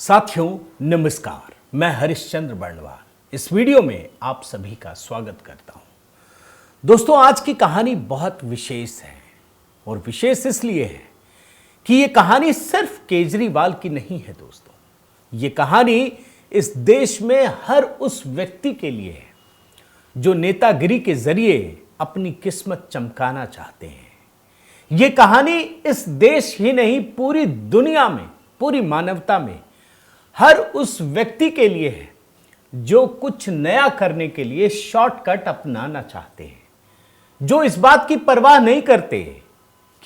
साथियों नमस्कार, मैं हरिश्चंद्र बर्णवाल इस वीडियो में आप सभी का स्वागत करता हूं। दोस्तों, आज की कहानी बहुत विशेष है और विशेष इसलिए है कि यह कहानी सिर्फ केजरीवाल की नहीं है। दोस्तों, यह कहानी इस देश में हर उस व्यक्ति के लिए है जो नेतागिरी के जरिए अपनी किस्मत चमकाना चाहते हैं। यह कहानी इस देश ही नहीं, पूरी दुनिया में, पूरी मानवता में हर उस व्यक्ति के लिए है जो कुछ नया करने के लिए शॉर्टकट अपनाना चाहते हैं, जो इस बात की परवाह नहीं करते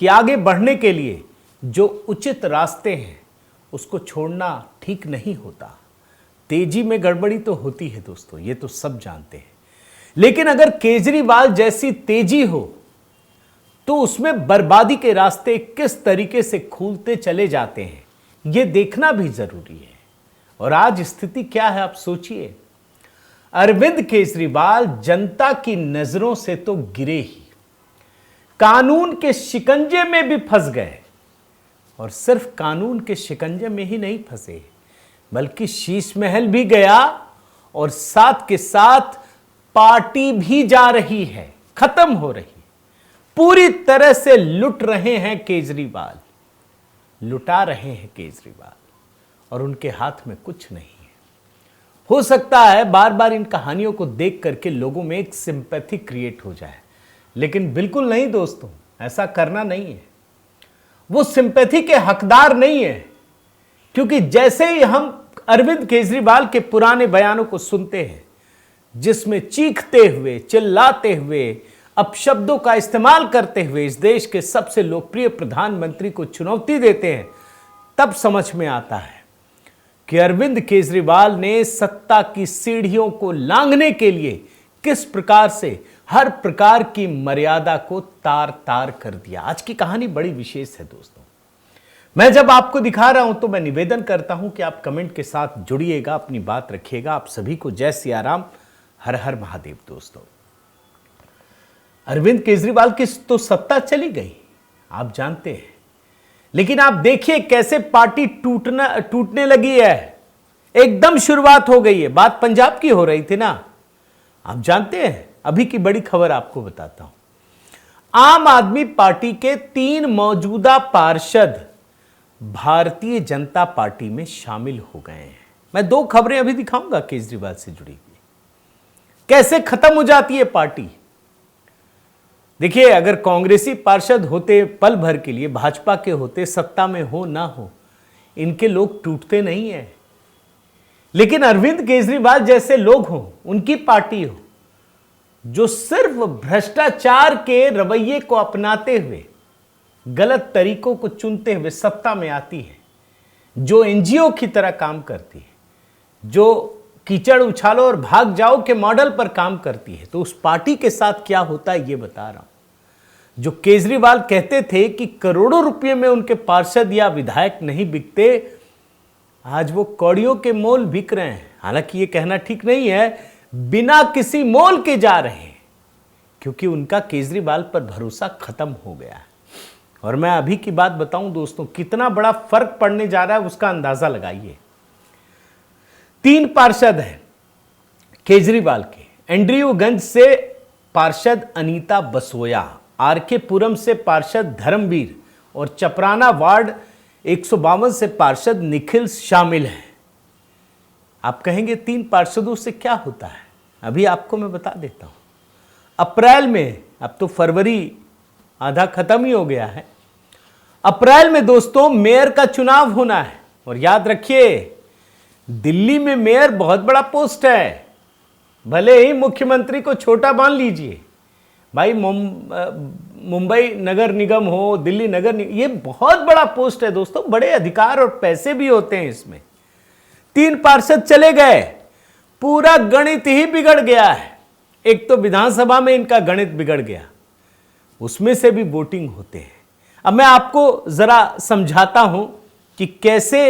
कि आगे बढ़ने के लिए जो उचित रास्ते हैं उसको छोड़ना ठीक नहीं होता। तेजी में गड़बड़ी तो होती है दोस्तों, ये तो सब जानते हैं, लेकिन अगर केजरीवाल जैसी तेजी हो तो उसमें बर्बादी के रास्ते किस तरीके से खुलते चले जाते हैं, यह देखना भी जरूरी है। और आज स्थिति क्या है आप सोचिए। अरविंद केजरीवाल जनता की नजरों से तो गिरे ही, कानून के शिकंजे में भी फंस गए। और सिर्फ कानून के शिकंजे में ही नहीं फंसे, बल्कि शीश महल भी गया और साथ के साथ पार्टी भी जा रही है, खत्म हो रही, पूरी तरह से लुट रहे हैं केजरीवाल, लुटा रहे हैं केजरीवाल, और उनके हाथ में कुछ नहीं है। हो सकता है बार बार इन कहानियों को देख करके लोगों में एक सिंपैथी क्रिएट हो जाए, लेकिन बिल्कुल नहीं दोस्तों, ऐसा करना नहीं है। वो सिंपैथी के हकदार नहीं है, क्योंकि जैसे ही हम अरविंद केजरीवाल के पुराने बयानों को सुनते हैं जिसमें चीखते हुए, चिल्लाते हुए, अपशब्दों का इस्तेमाल करते हुए इस देश के सबसे लोकप्रिय प्रधानमंत्री को चुनौती देते हैं, तब समझ में आता है कि अरविंद केजरीवाल ने सत्ता की सीढ़ियों को लांघने के लिए किस प्रकार से हर प्रकार की मर्यादा को तार तार कर दिया। आज की कहानी बड़ी विशेष है दोस्तों। मैं जब आपको दिखा रहा हूं तो मैं निवेदन करता हूं कि आप कमेंट के साथ जुड़िएगा, अपनी बात रखिएगा। आप सभी को जय सियाराम, हर हर महादेव। दोस्तों, अरविंद केजरीवाल की तो सत्ता चली गई, आप जानते हैं, लेकिन आप देखिए कैसे पार्टी टूटने लगी है। एकदम शुरुआत हो गई है। बात पंजाब की हो रही थी ना, आप जानते हैं। अभी की बड़ी खबर आपको बताता हूं। आम आदमी पार्टी के 3 मौजूदा पार्षद भारतीय जनता पार्टी में शामिल हो गए हैं। मैं 2 खबरें अभी दिखाऊंगा केजरीवाल से जुड़ी हुई, कैसे खत्म हो जाती है पार्टी। देखिए, अगर कांग्रेसी पार्षद होते पल भर के लिए, भाजपा के होते, सत्ता में हो ना हो, इनके लोग टूटते नहीं है। लेकिन अरविंद केजरीवाल जैसे लोग हों, उनकी पार्टी हो, जो सिर्फ भ्रष्टाचार के रवैये को अपनाते हुए, गलत तरीकों को चुनते हुए सत्ता में आती है, जो एनजीओ की तरह काम करती है, जो कीचड़ उछालो और भाग जाओ के मॉडल पर काम करती है, तो उस पार्टी के साथ क्या होता है ये बता रहा हूं। जो केजरीवाल कहते थे कि करोड़ों रुपए में उनके पार्षद या विधायक नहीं बिकते, आज वो कौड़ियों के मोल बिक रहे हैं। हालांकि ये कहना ठीक नहीं है, बिना किसी मोल के जा रहे हैं, क्योंकि उनका केजरीवाल पर भरोसा खत्म हो गया है। और मैं अभी की बात बताऊं दोस्तों, कितना बड़ा फर्क पड़ने जा रहा है उसका अंदाजा लगाइए। 3 पार्षद हैं केजरीवाल के। एंड्रयूगंज से पार्षद अनीता बसोया, आरके पुरम से पार्षद धर्मवीर और चपराना वार्ड 152 से पार्षद निखिल शामिल हैं। आप कहेंगे 3 पार्षदों से क्या होता है? अभी आपको मैं बता देता हूं। अप्रैल में, अब तो फरवरी आधा खत्म ही हो गया है, अप्रैल में दोस्तों मेयर का चुनाव होना है। और याद रखिए, दिल्ली में मेयर बहुत बड़ा पोस्ट है। भले ही मुख्यमंत्री को छोटा मान लीजिए भाई, मुंबई नगर निगम हो, दिल्ली नगर निगम, ये बहुत बड़ा पोस्ट है दोस्तों, बड़े अधिकार और पैसे भी होते हैं इसमें। 3 पार्षद चले गए, पूरा गणित ही बिगड़ गया है। एक तो विधानसभा में इनका गणित बिगड़ गया, उसमें से भी वोटिंग होते हैं। अब मैं आपको जरा समझाता हूं कि कैसे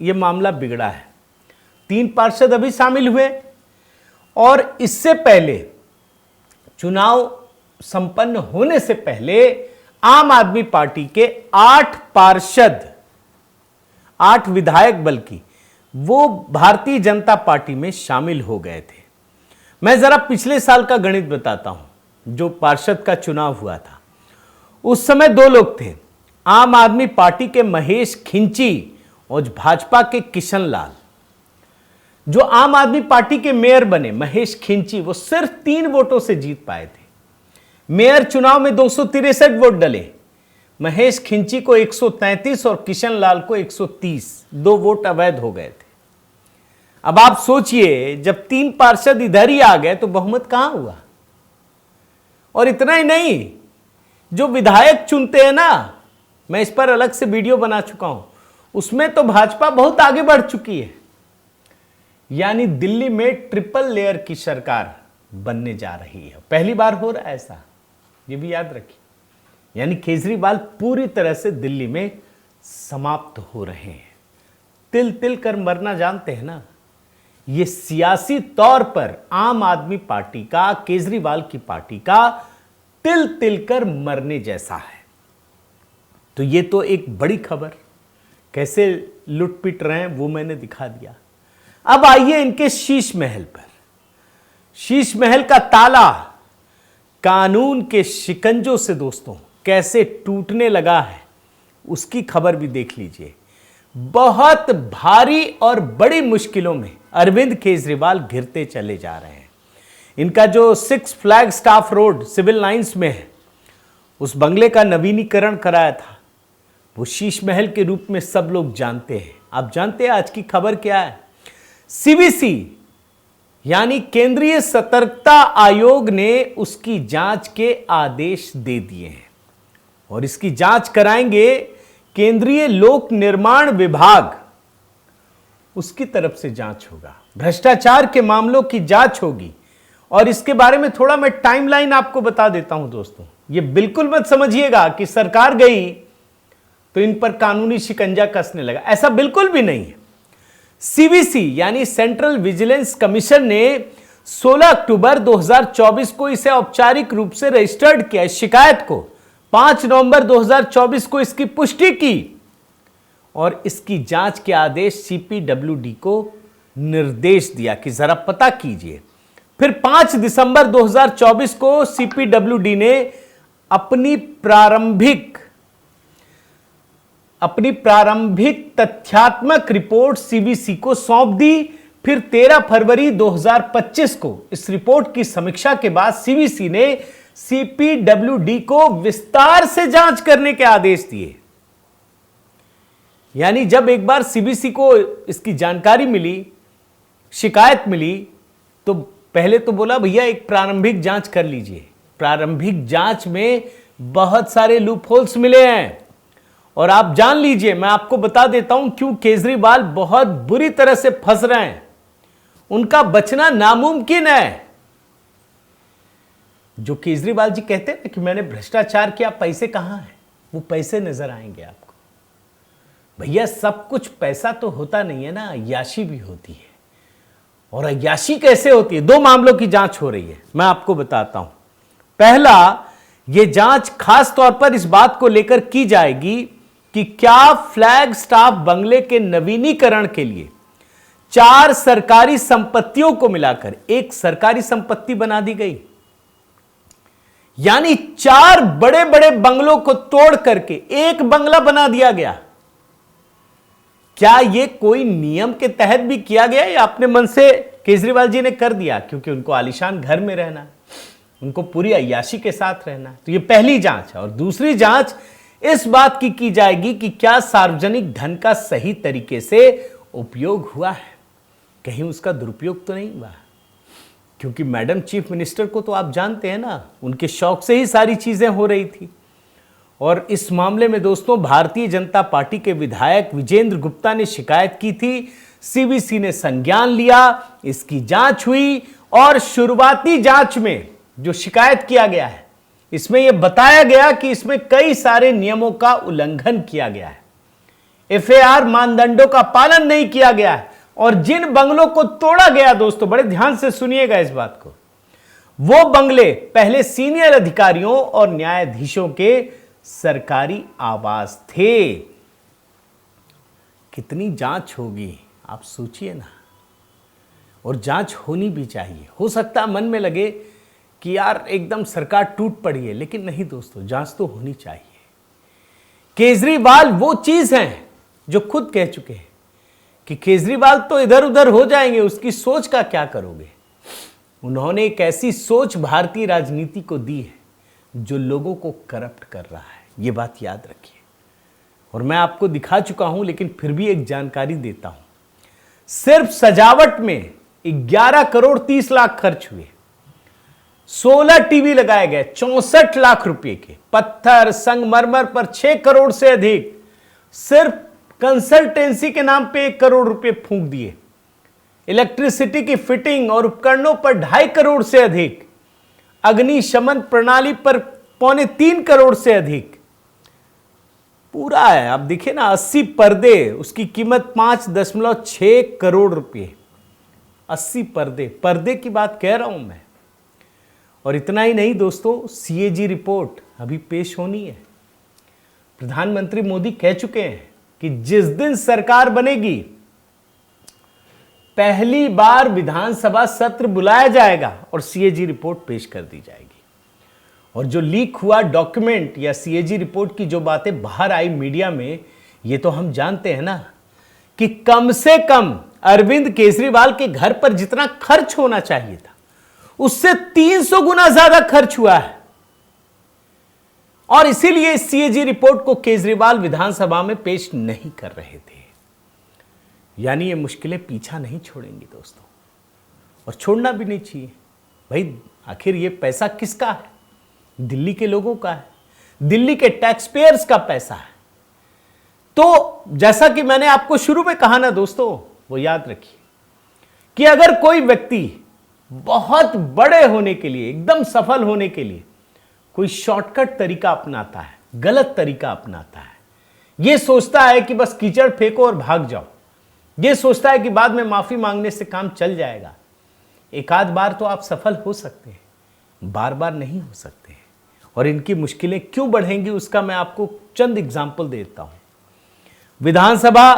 यह मामला बिगड़ा है। 3 पार्षद अभी शामिल हुए, और इससे पहले, चुनाव संपन्न होने से पहले, आम आदमी पार्टी के 8 पार्षद, 8 विधायक बल्कि वो भारतीय जनता पार्टी में शामिल हो गए थे। मैं जरा पिछले साल का गणित बताता हूं, जो पार्षद का चुनाव हुआ था। उस समय दो लोग थे, आम आदमी पार्टी के महेश खिंची और भाजपा के किशन लाल। जो आम आदमी पार्टी के मेयर बने महेश खिंची, वो सिर्फ 3 वोटों से जीत पाए थे। मेयर चुनाव में 263 वोट डले, महेश खिंची को 133 और किशन लाल को 130, 2 वोट अवैध हो गए थे। अब आप सोचिए, जब 3 पार्षद इधर ही आ गए तो बहुमत कहां हुआ। और इतना ही नहीं, जो विधायक चुनते हैं ना, मैं इस पर अलग से वीडियो बना चुका हूं, उसमें तो भाजपा बहुत आगे बढ़ चुकी है। यानी दिल्ली में ट्रिपल लेयर की सरकार बनने जा रही है, पहली बार हो रहा है ऐसा, ये भी याद रखिए। यानी केजरीवाल पूरी तरह से दिल्ली में समाप्त हो रहे हैं। तिल तिल कर मरना जानते हैं ना, ये सियासी तौर पर आम आदमी पार्टी का, केजरीवाल की पार्टी का तिल तिल कर मरने जैसा है। तो ये तो एक बड़ी खबर, कैसे लुट पिट रहे हैं वो मैंने दिखा दिया। अब आइए इनके शीश महल पर। शीश महल का ताला कानून के शिकंजों से दोस्तों कैसे टूटने लगा है, उसकी खबर भी देख लीजिए। बहुत भारी और बड़ी मुश्किलों में अरविंद केजरीवाल घिरते चले जा रहे हैं। इनका जो 6 flagstaff road civil lines में है, उस बंगले का नवीनीकरण कराया था, वो शीश महल के रूप में सब लोग जानते हैं। आप जानते हैं आज की खबर क्या है? सीवीसी यानी केंद्रीय सतर्कता आयोग ने उसकी जांच के आदेश दे दिए हैं और इसकी जांच कराएंगे केंद्रीय लोक निर्माण विभाग, उसकी तरफ से जांच होगा। भ्रष्टाचार के मामलों की जांच होगी और इसके बारे में थोड़ा मैं टाइमलाइन आपको बता देता हूं दोस्तों। ये बिल्कुल मत समझिएगा कि सरकार गई तो इन पर कानूनी शिकंजा कसने लगा, ऐसा बिल्कुल भी नहीं है। सीवीसी यानी सेंट्रल विजिलेंस कमीशन ने 16 अक्टूबर 2024 को इसे औपचारिक रूप से रजिस्टर्ड किया। इस शिकायत को 5 नवंबर 2024 को इसकी पुष्टि की और इसकी जांच के आदेश सीपीडब्ल्यूडी को निर्देश दिया कि जरा पता कीजिए। फिर 5 दिसंबर 2024 को सीपीडब्ल्यूडी ने अपनी प्रारंभिक तथ्यात्मक रिपोर्ट सीवीसी को सौंप दी। फिर 13 फरवरी 2025 को इस रिपोर्ट की समीक्षा के बाद सीवीसी ने सीपीडब्ल्यूडी को विस्तार से जांच करने के आदेश दिए। यानी जब एक बार सीवीसी को इसकी जानकारी मिली, शिकायत मिली, तो पहले तो बोला भैया एक प्रारंभिक जांच कर लीजिए। प्रारंभिक जांच में बहुत सारे लूपहोल्स मिले हैं और आप जान लीजिए, मैं आपको बता देता हूं क्यों केजरीवाल बहुत बुरी तरह से फंस रहे हैं। उनका बचना नामुमकिन है। जो केजरीवाल जी कहते हैं ना कि मैंने भ्रष्टाचार किया, पैसे कहां हैं? वो पैसे नजर आएंगे आपको। भैया सब कुछ पैसा तो होता नहीं है ना, अय्याशी भी होती है। और अय्याशी कैसे होती है? 2 मामलों की जांच हो रही है, मैं आपको बताता हूं। पहला, यह जांच खास तौर पर इस बात को लेकर की जाएगी कि क्या फ्लैग स्टाफ बंगले के नवीनीकरण के लिए 4 सरकारी संपत्तियों को मिलाकर एक सरकारी संपत्ति बना दी गई। यानी 4 बड़े बड़े बंगलों को तोड़ करके एक बंगला बना दिया गया। क्या यह कोई नियम के तहत भी किया गया या अपने मन से केजरीवाल जी ने कर दिया? क्योंकि उनको आलीशान घर में रहना, उनको पूरी अय्याशी के साथ रहना। तो यह पहली जांच है। और दूसरी जांच इस बात की जाएगी कि क्या सार्वजनिक धन का सही तरीके से उपयोग हुआ है, कहीं उसका दुरुपयोग तो नहीं हुआ। क्योंकि मैडम चीफ मिनिस्टर को तो आप जानते हैं ना, उनके शौक से ही सारी चीजें हो रही थी। और इस मामले में दोस्तों भारतीय जनता पार्टी के विधायक विजेंद्र गुप्ता ने शिकायत की थी। सीवीसी ने संज्ञान लिया, इसकी जांच हुई और शुरुआती जांच में जो शिकायत किया गया है, इसमें यह बताया गया कि इसमें कई सारे नियमों का उल्लंघन किया गया है। एफएआर मानदंडों का पालन नहीं किया गया है और जिन बंगलों को तोड़ा गया, दोस्तों बड़े ध्यान से सुनिएगा इस बात को, वो बंगले पहले सीनियर अधिकारियों और न्यायाधीशों के सरकारी आवास थे। कितनी जांच होगी आप सोचिए ना, और जांच होनी भी चाहिए। हो सकता है मन में लगे कि यार एकदम सरकार टूट पड़ी है, लेकिन नहीं दोस्तों, जांच तो होनी चाहिए। केजरीवाल वो चीज है जो खुद कह चुके हैं कि केजरीवाल तो इधर उधर हो जाएंगे, उसकी सोच का क्या करोगे। उन्होंने एक ऐसी सोच भारतीय राजनीति को दी है जो लोगों को करप्ट कर रहा है, ये बात याद रखिए। और मैं आपको दिखा चुका हूं, लेकिन फिर भी एक जानकारी देता हूं। सिर्फ सजावट में 11 करोड़ 30 लाख खर्च हुए, 16 टीवी लगाए गए 64 लाख रुपए के, पत्थर संगमरमर पर 6 करोड़ से अधिक, सिर्फ कंसल्टेंसी के नाम पे 1 करोड़ रुपए फूंक दिए, इलेक्ट्रिसिटी की फिटिंग और उपकरणों पर 2.5 करोड़ से अधिक, अग्निशमन प्रणाली पर 2.25 करोड़ से अधिक पूरा है। आप देखिए ना, 80 पर्दे, उसकी कीमत 5.6 करोड़ रुपए। 80 पर्दे की बात कह रहा हूं मैं। और इतना ही नहीं दोस्तों, सीएजी रिपोर्ट अभी पेश होनी है। प्रधानमंत्री मोदी कह चुके हैं कि जिस दिन सरकार बनेगी पहली बार विधानसभा सत्र बुलाया जाएगा और सीएजी रिपोर्ट पेश कर दी जाएगी। और जो लीक हुआ डॉक्यूमेंट या सीएजी रिपोर्ट की जो बातें बाहर आई मीडिया में, ये तो हम जानते हैं ना कि कम से कम अरविंद केजरीवाल के घर पर जितना खर्च होना चाहिए था उससे 300 गुना ज्यादा खर्च हुआ है। और इसीलिए इस सीएजी रिपोर्ट को केजरीवाल विधानसभा में पेश नहीं कर रहे थे। यानी ये मुश्किलें पीछा नहीं छोड़ेंगी दोस्तों, और छोड़ना भी नहीं चाहिए। भाई आखिर ये पैसा किसका है? दिल्ली के लोगों का है, दिल्ली के टैक्स पेयर्स का पैसा है। तो जैसा कि मैंने आपको शुरू में कहा ना दोस्तों, वो याद रखिए कि अगर कोई व्यक्ति बहुत बड़े होने के लिए, एकदम सफल होने के लिए कोई शॉर्टकट तरीका अपनाता है, गलत तरीका अपनाता है, यह सोचता है कि बस कीचड़ फेंको और भाग जाओ, यह सोचता है कि बाद में माफी मांगने से काम चल जाएगा। एक आध बार तो आप सफल हो सकते हैं, बार बार नहीं हो सकते हैं। और इनकी मुश्किलें क्यों बढ़ेंगी उसका मैं आपको चंद एग्जाम्पल देता हूं। विधानसभा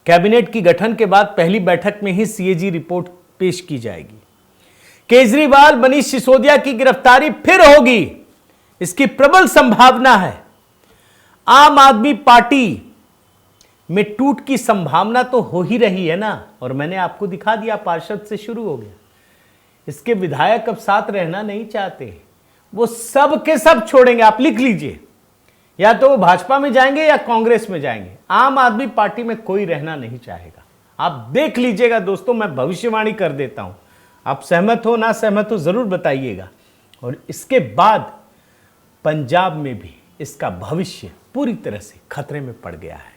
कैबिनेट की गठन के बाद पहली बैठक में ही सीएजी रिपोर्ट पेश की जाएगी। केजरीवाल मनीष सिसोदिया की गिरफ्तारी फिर होगी, इसकी प्रबल संभावना है। आम आदमी पार्टी में टूट की संभावना तो हो ही रही है ना, और मैंने आपको दिखा दिया, पार्षद से शुरू हो गया। इसके विधायक अब साथ रहना नहीं चाहते, वो सब के सब छोड़ेंगे। आप लिख लीजिए, या तो वो भाजपा में जाएंगे या कांग्रेस में जाएंगे। आम आदमी पार्टी में कोई रहना नहीं चाहेगा। आप देख लीजिएगा दोस्तों, मैं भविष्यवाणी कर देता हूं। आप सहमत हो ना सहमत हो जरूर बताइएगा। और इसके बाद पंजाब में भी इसका भविष्य पूरी तरह से खतरे में पड़ गया है।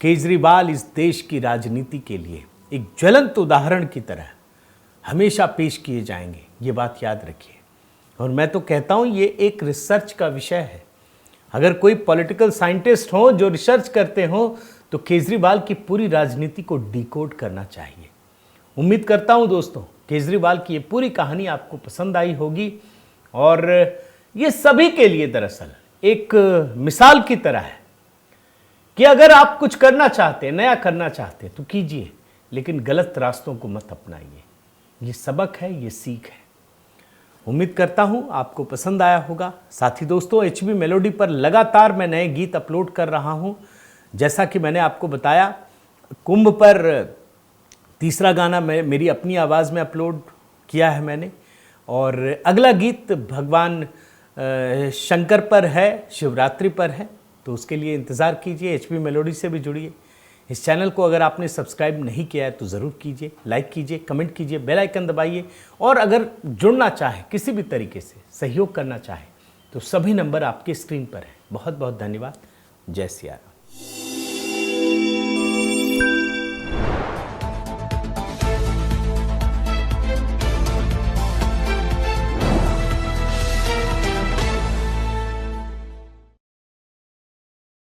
केजरीवाल इस देश की राजनीति के लिए एक ज्वलंत उदाहरण की तरह हमेशा पेश किए जाएंगे, ये बात याद रखिए। और मैं तो कहता हूं ये एक रिसर्च का विषय है। अगर कोई पॉलिटिकल साइंटिस्ट हो जो रिसर्च करते हो तो केजरीवाल की पूरी राजनीति को डिकोड करना चाहिए। उम्मीद करता हूं दोस्तों केजरीवाल की ये पूरी कहानी आपको पसंद आई होगी, और ये सभी के लिए दरअसल एक मिसाल की तरह है कि अगर आप कुछ करना चाहते हैं, नया करना चाहते हैं तो कीजिए, लेकिन गलत रास्तों को मत अपनाइए। ये सबक है, ये सीख है। उम्मीद करता हूं आपको पसंद आया होगा। साथी दोस्तों, एचबी मेलोडी पर लगातार मैं नए गीत अपलोड कर रहा हूं। जैसा कि मैंने आपको बताया, कुंभ पर तीसरा गाना मेरी अपनी आवाज़ में अपलोड किया है मैंने, और अगला गीत भगवान शंकर पर है, शिवरात्रि पर है, तो उसके लिए इंतज़ार कीजिए। एचबी मेलोडी से भी जुड़िए। इस चैनल को अगर आपने सब्सक्राइब नहीं किया है तो ज़रूर कीजिए, लाइक कीजिए, कमेंट कीजिए, बेल आइकन दबाइए। और अगर जुड़ना चाहे, किसी भी तरीके से सहयोग करना चाहे, तो सभी नंबर आपके स्क्रीन पर हैं। बहुत बहुत धन्यवाद। जय सिया राम।